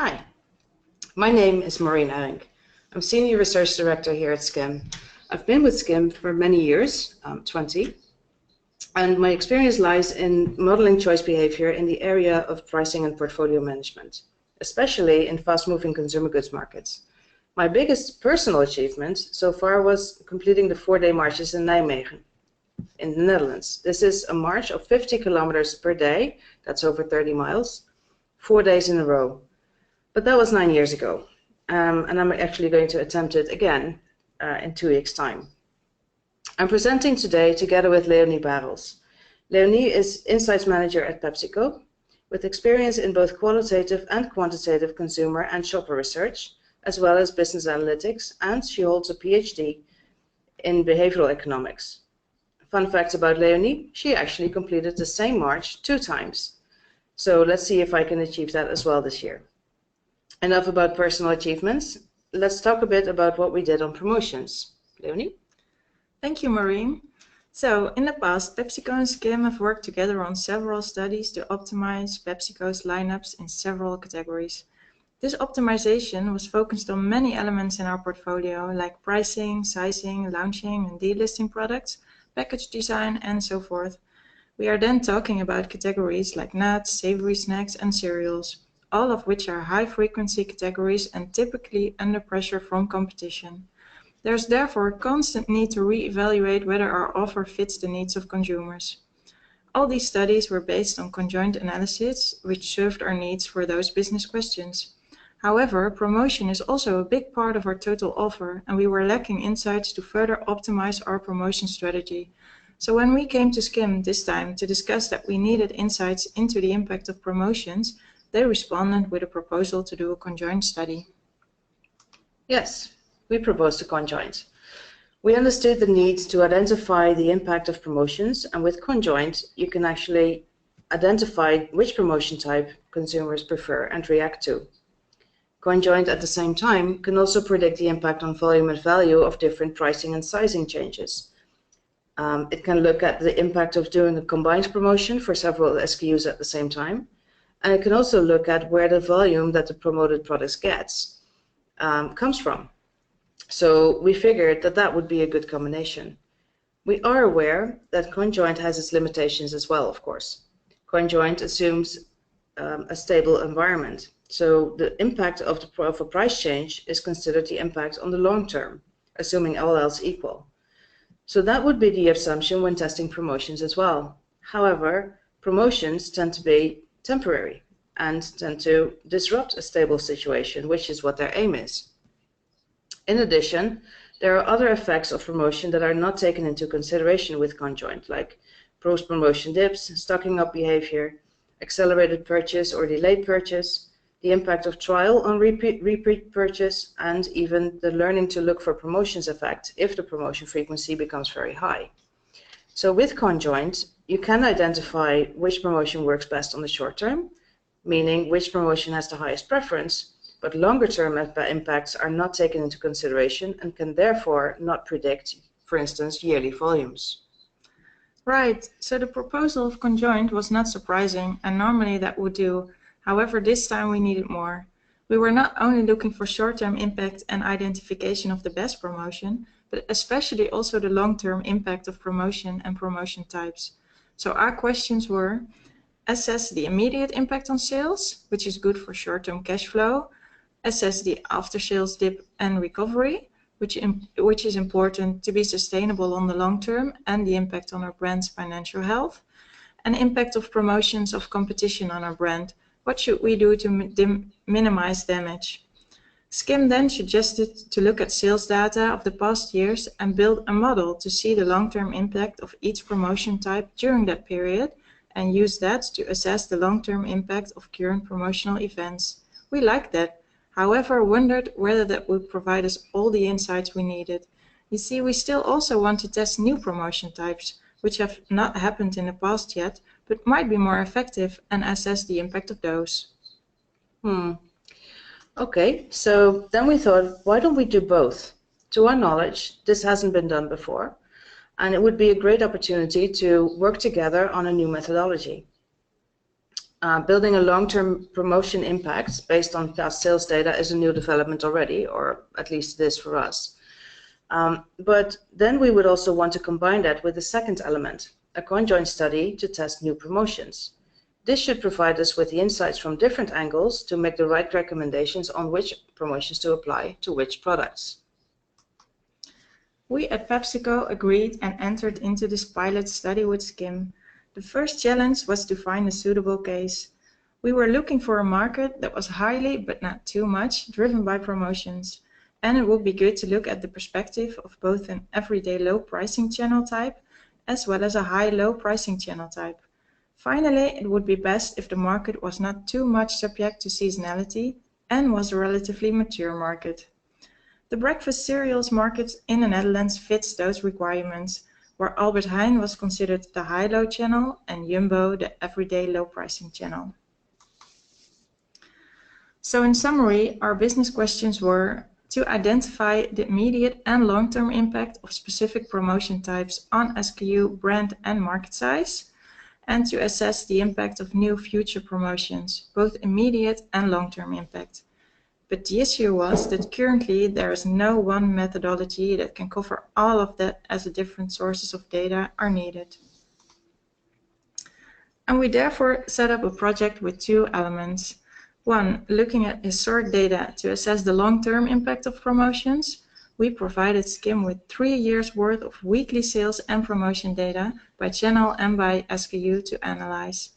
Hi, my name is Maureen Ehring. I'm Senior Research Director here at Skim. I've been with Skim for many years, 20, and my experience lies in modeling choice behavior in the area of pricing and portfolio management, especially in fast-moving consumer goods markets. My biggest personal achievement so far was completing the 4-day marches in Nijmegen, in the Netherlands. This is a march of 50 kilometers per day, that's over 30 miles, 4 days in a row. But that was 9 years ago, and I'm actually going to attempt it again in 2 weeks' time. I'm presenting today together with Leonie Barels. Leonie is Insights Manager at PepsiCo, with experience in both qualitative and quantitative consumer and shopper research, as well as business analytics, and she holds a PhD in behavioral economics. Fun fact about Leonie, she actually completed the same march 2 times. So let's see if I can achieve that as well this year. Enough about personal achievements. Let's talk a bit about what we did on promotions. Leonie? Thank you, Maureen. So, in the past, PepsiCo and Skim have worked together on several studies to optimize PepsiCo's lineups in several categories. This optimization was focused on many elements in our portfolio, like pricing, sizing, launching and delisting products, package design, and so forth. We are then talking about categories like nuts, savory snacks, and cereals, all of which are high-frequency categories and typically under pressure from competition. There is therefore a constant need to re-evaluate whether our offer fits the needs of consumers. All these studies were based on conjoint analysis, which served our needs for those business questions. However, promotion is also a big part of our total offer, and we were lacking insights to further optimize our promotion strategy. So when we came to Skim this time to discuss that we needed insights into the impact of promotions, they responded with a proposal to do a conjoint study. Yes, we proposed a conjoint. We understood the need to identify the impact of promotions, and with conjoint, you can actually identify which promotion type consumers prefer and react to. Conjoint at the same time can also predict the impact on volume and value of different pricing and sizing changes. It can look at the impact of doing a combined promotion for several SKUs at the same time. And it can also look at where the volume that the promoted products gets comes from. So we figured that that would be a good combination. We are aware that conjoint has its limitations as well, of course. Conjoint assumes a stable environment. So the impact of a price change is considered the impact on the long term, assuming all else equal. So that would be the assumption when testing promotions as well. However, promotions tend to be temporary and tend to disrupt a stable situation, which is what their aim is. In addition, there are other effects of promotion that are not taken into consideration with conjoint, like post-promotion dips, stocking up behavior, accelerated purchase or delayed purchase, the impact of trial on repeat purchase, and even the learning to look for promotions effect if the promotion frequency becomes very high. So with conjoint, you can identify which promotion works best on the short term, meaning which promotion has the highest preference, but longer term impacts are not taken into consideration and can therefore not predict, for instance, yearly volumes. Right, so the proposal of conjoint was not surprising, and normally that would do. However, this time we needed more. We were not only looking for short-term impact and identification of the best promotion, but especially also the long-term impact of promotion and promotion types. So our questions were: assess the immediate impact on sales, which is good for short-term cash flow; assess the after-sales dip and recovery, which is important to be sustainable on the long term, and the impact on our brand's financial health; and impact of promotions of competition on our brand. What should we do to minimize damage? Skim then suggested to look at sales data of the past years and build a model to see the long-term impact of each promotion type during that period, and use that to assess the long-term impact of current promotional events. We liked that, however wondered whether that would provide us all the insights we needed. You see, we still also want to test new promotion types, which have not happened in the past yet, but might be more effective, and assess the impact of those. Okay, so then we thought, why don't we do both? To our knowledge, this hasn't been done before, and it would be a great opportunity to work together on a new methodology. Building a long-term promotion impact based on past sales data is a new development already, or at least it is for us. But then we would also want to combine that with the second element, a conjoint study to test new promotions. This should provide us with the insights from different angles to make the right recommendations on which promotions to apply to which products. We at PepsiCo agreed and entered into this pilot study with Skim. The first challenge was to find a suitable case. We were looking for a market that was highly, but not too much, driven by promotions. And it would be good to look at the perspective of both an everyday low pricing channel type as well as a high-low pricing channel type. Finally, it would be best if the market was not too much subject to seasonality and was a relatively mature market. The breakfast cereals market in the Netherlands fits those requirements, where Albert Heijn was considered the high-low channel and Jumbo the everyday low pricing channel. So in summary, our business questions were to identify the immediate and long-term impact of specific promotion types on SKU, brand and market size, and to assess the impact of new future promotions, both immediate and long-term impact. But the issue was that currently there is no one methodology that can cover all of that, as the different sources of data are needed. And we therefore set up a project with two elements. One, looking at historic data to assess the long-term impact of promotions. We provided Skim with 3 years' worth of weekly sales and promotion data by channel and by SKU to analyze.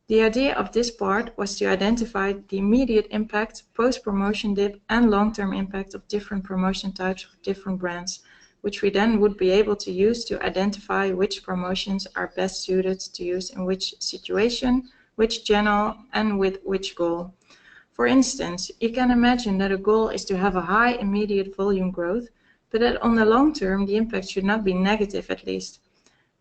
The idea of this part was to identify the immediate impact, post-promotion dip, and long-term impact of different promotion types for different brands, which we then would be able to use to identify which promotions are best suited to use in which situation, which channel, and with which goal. For instance, you can imagine that a goal is to have a high immediate volume growth, but that on the long term the impact should not be negative at least.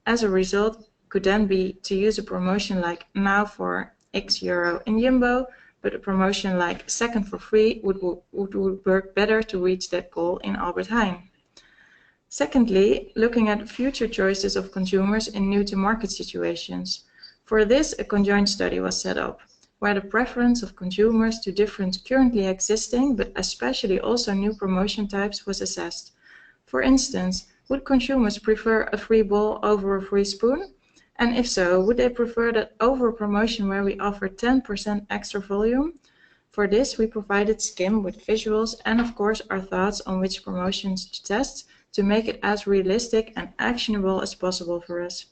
As a result, could then be to use a promotion like now for X euro in Jumbo, but a promotion like second for free would work better to reach that goal in Albert Heijn. Secondly, looking at future choices of consumers in new-to-market situations. For this, a conjoint study was set up, where the preference of consumers to different currently existing, but especially also new promotion types was assessed. For instance, would consumers prefer a free bowl over a free spoon? And if so, would they prefer that over a promotion where we offer 10% extra volume? For this, we provided Skim with visuals and of course our thoughts on which promotions to test to make it as realistic and actionable as possible for us.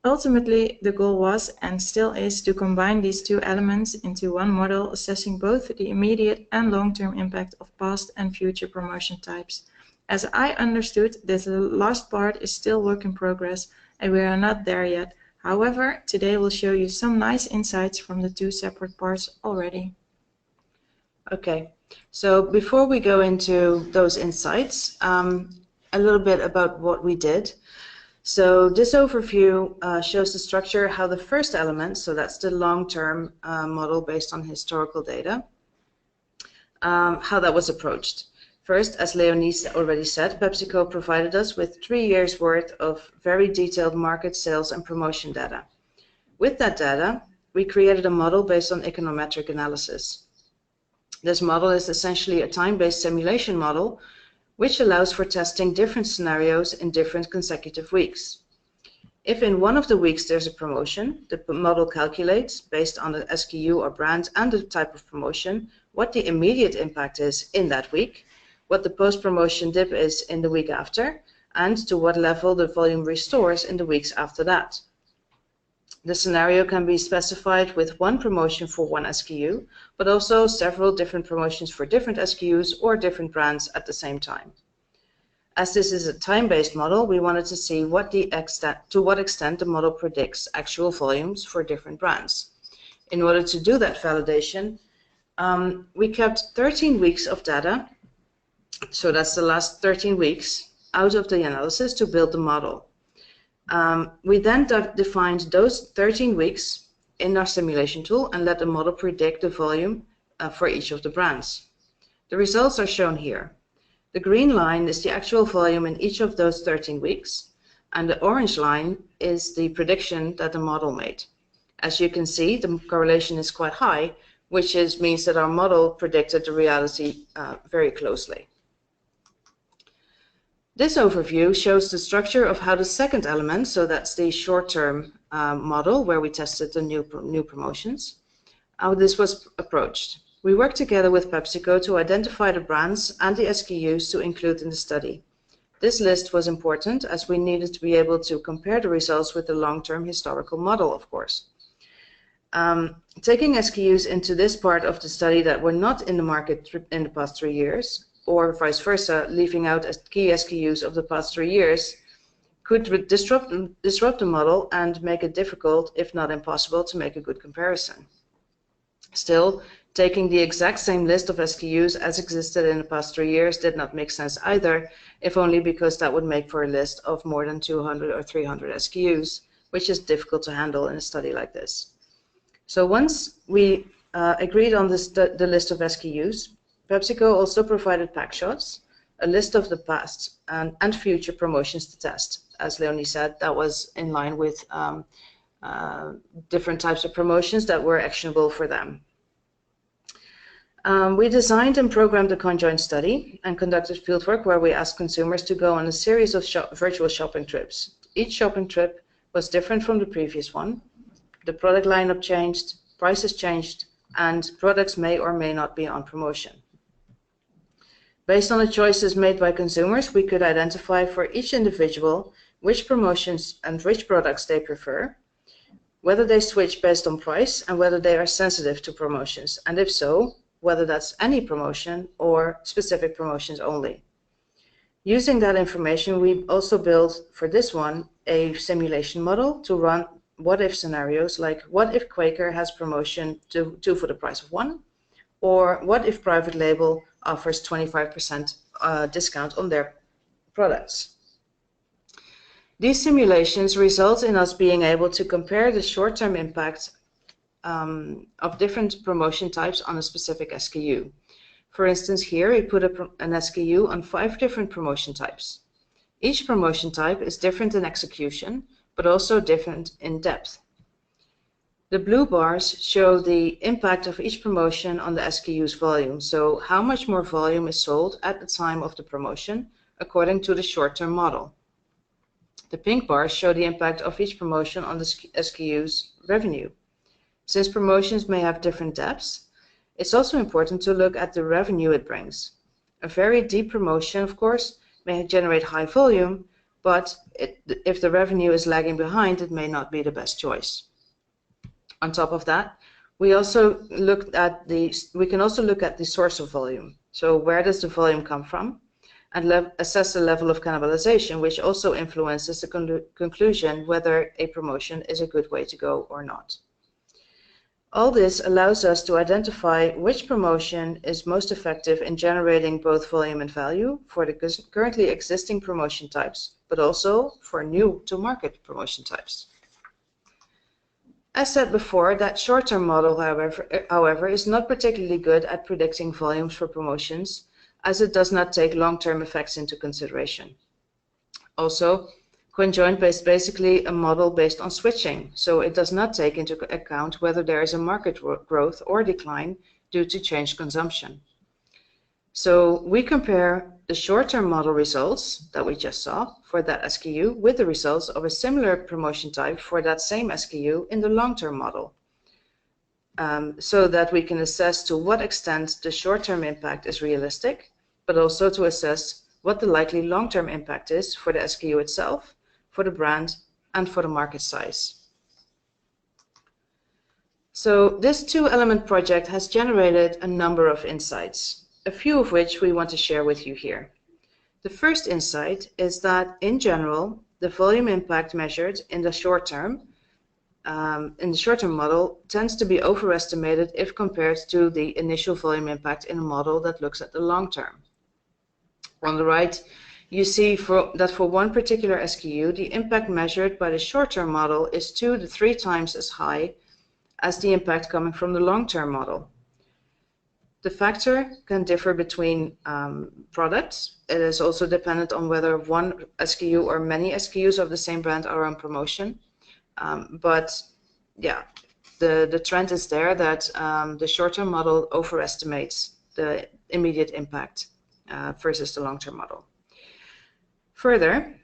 Ultimately, the goal was and still is to combine these two elements into one model assessing both the immediate and long-term impact of past and future promotion types. As I understood, this last part is still work in progress and we are not there yet. However, today we'll show you some nice insights from the two separate parts already. Okay, so before we go into those insights, a little bit about what we did. So this overview shows the structure, how the first element, so that's the long-term model based on historical data, how that was approached. First, as Leonie already said, PepsiCo provided us with 3 years' worth of very detailed market sales and promotion data. With that data, we created a model based on econometric analysis. This model is essentially a time-based simulation model which allows for testing different scenarios in different consecutive weeks. If in one of the weeks there's a promotion, the model calculates, based on the SKU or brand and the type of promotion, what the immediate impact is in that week, what the post-promotion dip is in the week after, and to what level the volume restores in the weeks after that. The scenario can be specified with one promotion for one SKU, but also several different promotions for different SKUs or different brands at the same time. As this is a time-based model, we wanted to see to what extent the model predicts actual volumes for different brands. In order to do that validation, we kept 13 weeks of data, so that's the last 13 weeks, out of the analysis to build the model. We then defined those 13 weeks in our simulation tool and let the model predict the volume for each of the brands. The results are shown here. The green line is the actual volume in each of those 13 weeks, and the orange line is the prediction that the model made. As you can see, the correlation is quite high, which means that our model predicted the reality very closely. This overview shows the structure of how the second element, so that's the short-term model where we tested the new promotions, how this was approached. We worked together with PepsiCo to identify the brands and the SKUs to include in the study. This list was important as we needed to be able to compare the results with the long-term historical model, of course. Taking SKUs into this part of the study that were not in the market in the past 3 years, or vice versa, leaving out key SKUs of the past 3 years, could disrupt the model and make it difficult, if not impossible, to make a good comparison. Still, taking the exact same list of SKUs as existed in the past 3 years did not make sense either, if only because that would make for a list of more than 200 or 300 SKUs, which is difficult to handle in a study like this. So once we agreed on the list of SKUs, PepsiCo also provided pack shots, a list of the past and future promotions to test. As Leonie said, that was in line with different types of promotions that were actionable for them. We designed and programmed a conjoint study and conducted fieldwork where we asked consumers to go on a series of virtual shopping trips. Each shopping trip was different from the previous one. The product lineup changed, prices changed, and products may or may not be on promotion. Based on the choices made by consumers, we could identify for each individual which promotions and which products they prefer, whether they switch based on price, and whether they are sensitive to promotions, and if so, whether that's any promotion or specific promotions only. Using that information, we also built for this one a simulation model to run what-if scenarios, like what if Quaker has promotion 2 for the price of 1, or what if private label offers 25% discount on their products. These simulations result in us being able to compare the short-term impact of different promotion types on a specific SKU. For instance, here we put an SKU on 5 different promotion types. Each promotion type is different in execution, but also different in depth. The blue bars show the impact of each promotion on the SKU's volume, so how much more volume is sold at the time of the promotion according to the short-term model. The pink bars show the impact of each promotion on the SKU's revenue. Since promotions may have different depths, it's also important to look at the revenue it brings. A very deep promotion, of course, may generate high volume, but if the revenue is lagging behind, it may not be the best choice. On top of that, we can also look at the source of volume. So where does the volume come from? And assess the level of cannibalization, which also influences the conclusion whether a promotion is a good way to go or not. All this allows us to identify which promotion is most effective in generating both volume and value for the currently existing promotion types, but also for new to market promotion types. As said before, that short-term model, however, is not particularly good at predicting volumes for promotions, as it does not take long-term effects into consideration. Also, conjoint is basically a model based on switching, so it does not take into account whether there is a market growth or decline due to changed consumption. So we compare the short-term model results that we just saw for that SKU with the results of a similar promotion type for that same SKU in the long-term model, so that we can assess to what extent the short-term impact is realistic, but also to assess what the likely long-term impact is for the SKU itself, for the brand, and for the market size. So this 2-element project has generated a number of insights, a few of which we want to share with you here. The first insight is that, in general, the volume impact measured in the short term model tends to be overestimated if compared to the initial volume impact in a model that looks at the long term. On the right, you see that for one particular SKU, the impact measured by the short-term model is 2 to 3 times as high as the impact coming from the long-term model. The factor can differ between products. It is also dependent on whether one SKU or many SKUs of the same brand are on promotion. But yeah, the trend is there that the short-term model overestimates the immediate impact versus the long-term model. Further,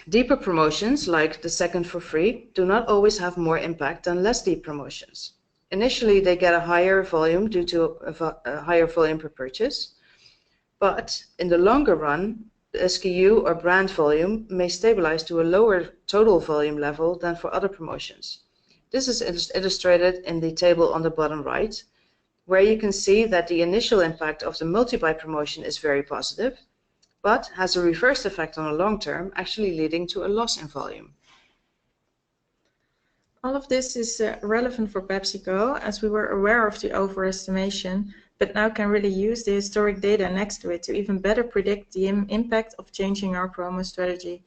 deeper promotions, like the second for free, do not always have more impact than less deep promotions. Initially, they get a higher volume due to a higher volume per purchase, but in the longer run, the SKU or brand volume may stabilize to a lower total volume level than for other promotions. This is illustrated in the table on the bottom right, where you can see that the initial impact of the multi-buy promotion is very positive, but has a reverse effect on the long term, actually leading to a loss in volume. All of this is relevant for PepsiCo, as we were aware of the overestimation, but now can really use the historic data next to it to even better predict the impact of changing our promo strategy.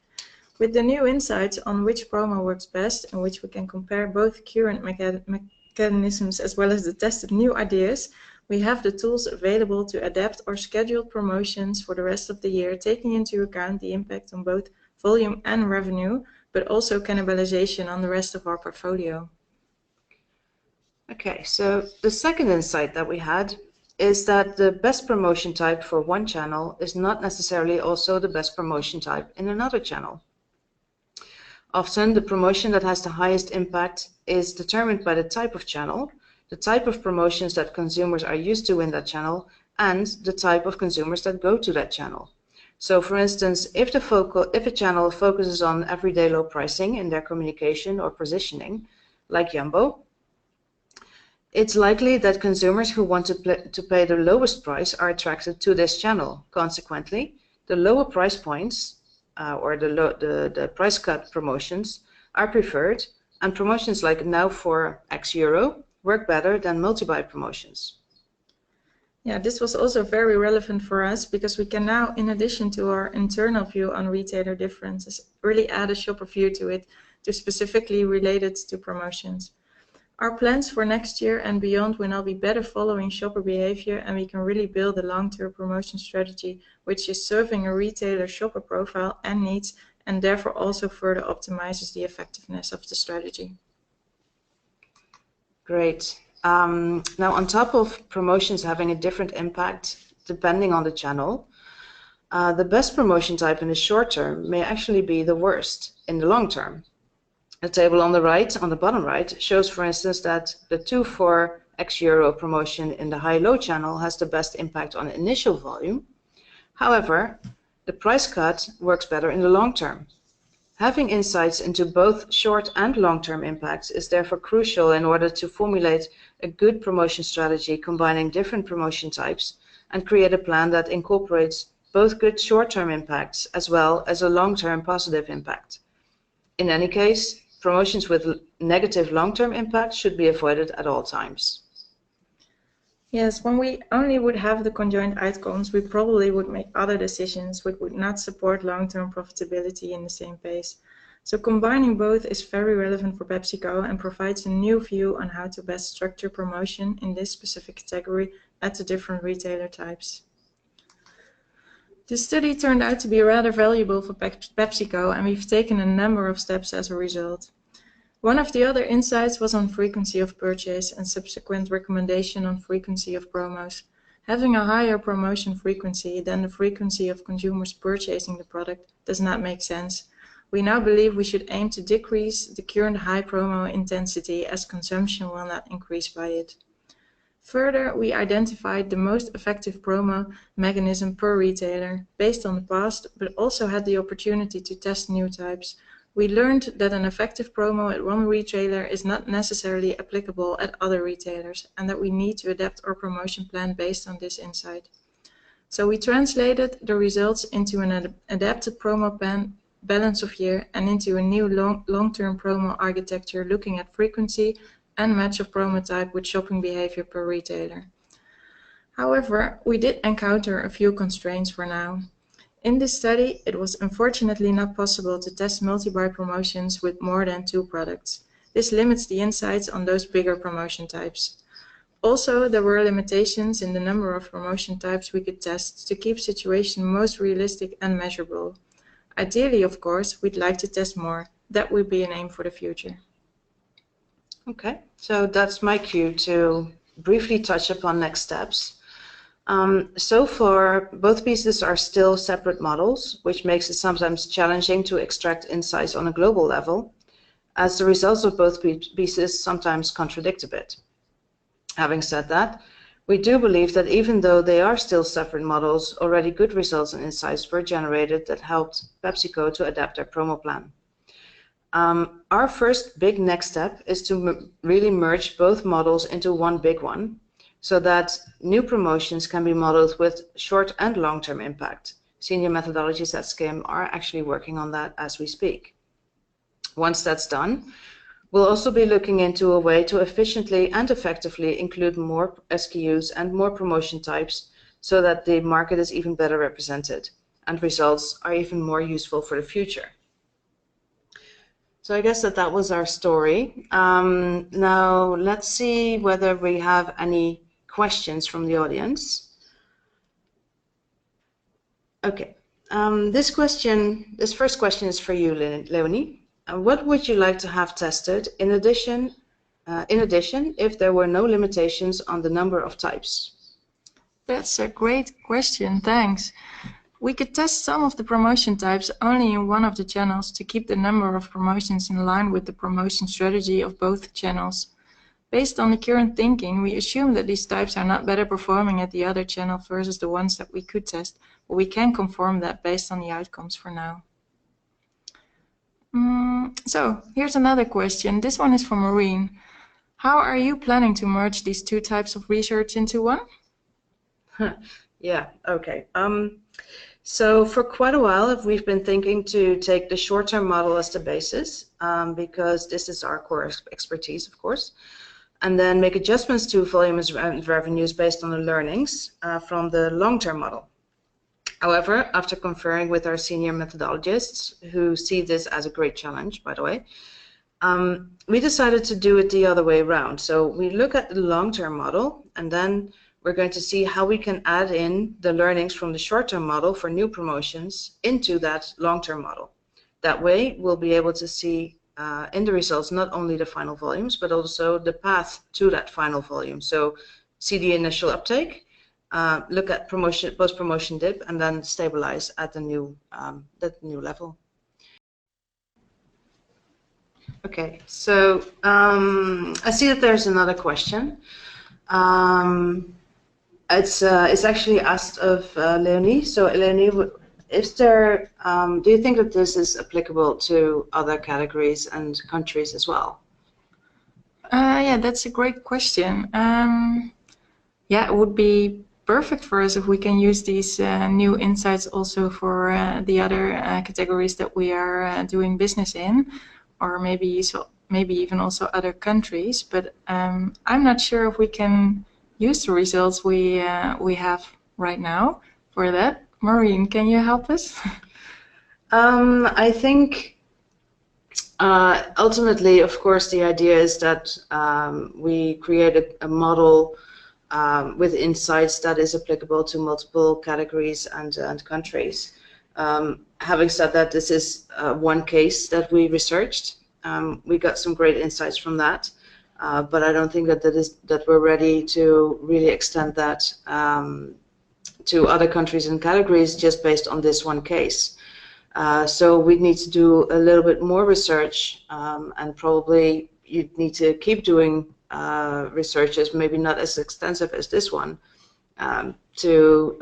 With the new insights on which promo works best, in which we can compare both current mechanisms as well as the tested new ideas, we have the tools available to adapt our scheduled promotions for the rest of the year, taking into account the impact on both volume and revenue, but also cannibalization on the rest of our portfolio. Okay, so the second insight that we had is that the best promotion type for one channel is not necessarily also the best promotion type in another channel. Often, the promotion that has the highest impact is determined by the type of channel, the type of promotions that consumers are used to in that channel, and the type of consumers that go to that channel. So, for instance, if a channel focuses on everyday low pricing in their communication or positioning, like Jumbo, it's likely that consumers who want to pay the lowest price are attracted to this channel. Consequently, the lower price points or the price cut promotions are preferred, and promotions like now for X euro work better than multi-buy promotions. Yeah, this was also very relevant for us because we can now, in addition to our internal view on retailer differences, really add a shopper view to it to specifically relate it to promotions. Our plans for next year and beyond will now be better following shopper behavior, and we can really build a long-term promotion strategy which is serving a retailer's shopper profile and needs, and therefore also further optimizes the effectiveness of the strategy. Great. Now, on top of promotions having a different impact depending on the channel, the best promotion type in the short term may actually be the worst in the long term. The table on the bottom right, shows, for instance, that the 2 for X euro promotion in the high-low channel has the best impact on initial volume. However, the price cut works better in the long term. Having insights into both short and long-term impacts is therefore crucial in order to formulate a good promotion strategy combining different promotion types and create a plan that incorporates both good short-term impacts as well as a long-term positive impact. In any case, promotions with negative long-term impact should be avoided at all times. Yes, when we only would have the conjoint outcomes, we probably would make other decisions which would not support long-term profitability in the same pace. So combining both is very relevant for PepsiCo and provides a new view on how to best structure promotion in this specific category at the different retailer types. This study turned out to be rather valuable for PepsiCo, and we've taken a number of steps as a result. One of the other insights was on frequency of purchase and subsequent recommendation on frequency of promos. Having a higher promotion frequency than the frequency of consumers purchasing the product does not make sense. We now believe we should aim to decrease the current high promo intensity as consumption will not increase by it. Further, we identified the most effective promo mechanism per retailer based on the past, but also had the opportunity to test new types. We learned that an effective promo at one retailer is not necessarily applicable at other retailers, and that we need to adapt our promotion plan based on this insight. So we translated the results into an adapted promo plan balance of year and into a new long-term promo architecture looking at frequency and match of promo type with shopping behavior per retailer. However, we did encounter a few constraints for now. In this study, it was unfortunately not possible to test multi-buy promotions with more than 2 products. This limits the insights on those bigger promotion types. Also, there were limitations in the number of promotion types we could test to keep situation most realistic and measurable. Ideally, of course, we'd like to test more. That would be an aim for the future. Okay, so that's my cue to briefly touch upon next steps. So far, both pieces are still separate models, which makes it sometimes challenging to extract insights on a global level, as the results of both pieces sometimes contradict a bit. Having said that, we do believe that even though they are still separate models, already good results and insights were generated that helped PepsiCo to adapt their promo plan. Our first big next step is to really merge both models into one big one, so that new promotions can be modeled with short and long-term impact. Senior methodologists at SCIM are actually working on that as we speak. Once that's done, we'll also be looking into a way to efficiently and effectively include more SKUs and more promotion types so that the market is even better represented and results are even more useful for the future. So I guess that was our story. Now let's see whether we have any questions from the audience. Okay, this first question is for you, Leonie. What would you like to have tested in addition, if there were no limitations on the number of types? That's a great question, thanks. We could test some of the promotion types only in one of the channels to keep the number of promotions in line with the promotion strategy of both channels. Based on the current thinking, we assume that these types are not better performing at the other channel versus the ones that we could test, but we can confirm that based on the outcomes for now. So here's another question. This one is from Maureen. How are you planning to merge these two types of research into one? Yeah, okay. So for quite a while, we've been thinking to take the short-term model as the basis, because this is our core expertise, of course, and then make adjustments to volumes and revenues based on the learnings from the long-term model. However, after conferring with our senior methodologists, who see this as a great challenge, by the way, we decided to do it the other way around. So we look at the long-term model, and then we're going to see how we can add in the learnings from the short-term model for new promotions into that long-term model. That way, we'll be able to see in the results not only the final volumes, but also the path to that final volume. So see the initial uptake, look at post-promotion dip, and then stabilize at the new level. Okay, so I see that there's another question. It's actually asked of Leonie. So Leonie, do you think that this is applicable to other categories and countries as well? Yeah, that's a great question. Yeah, it would be perfect for us if we can use these new insights also for the other categories that we are doing business in, or maybe even also other countries. But I'm not sure if we can use the results we have right now for that. Maureen, can you help us? I think ultimately, of course, the idea is that we create a model with insights that is applicable to multiple categories and countries. Having said that, this is one case that we researched. We got some great insights from that. But I don't think that we're ready to really extend that to other countries and categories just based on this one case. So we need to do a little bit more research, and probably you need to keep doing researches, maybe not as extensive as this one, to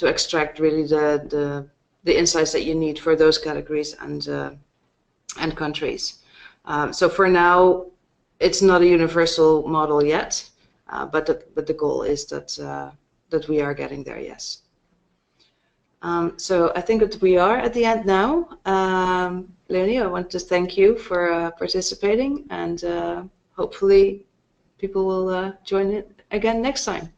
extract really the insights that you need for those categories and countries. So for now, it's not a universal model yet, but the goal is that we are getting there, yes. So I think that we are at the end now. Leonie, I want to thank you for participating, and hopefully people will join it again next time.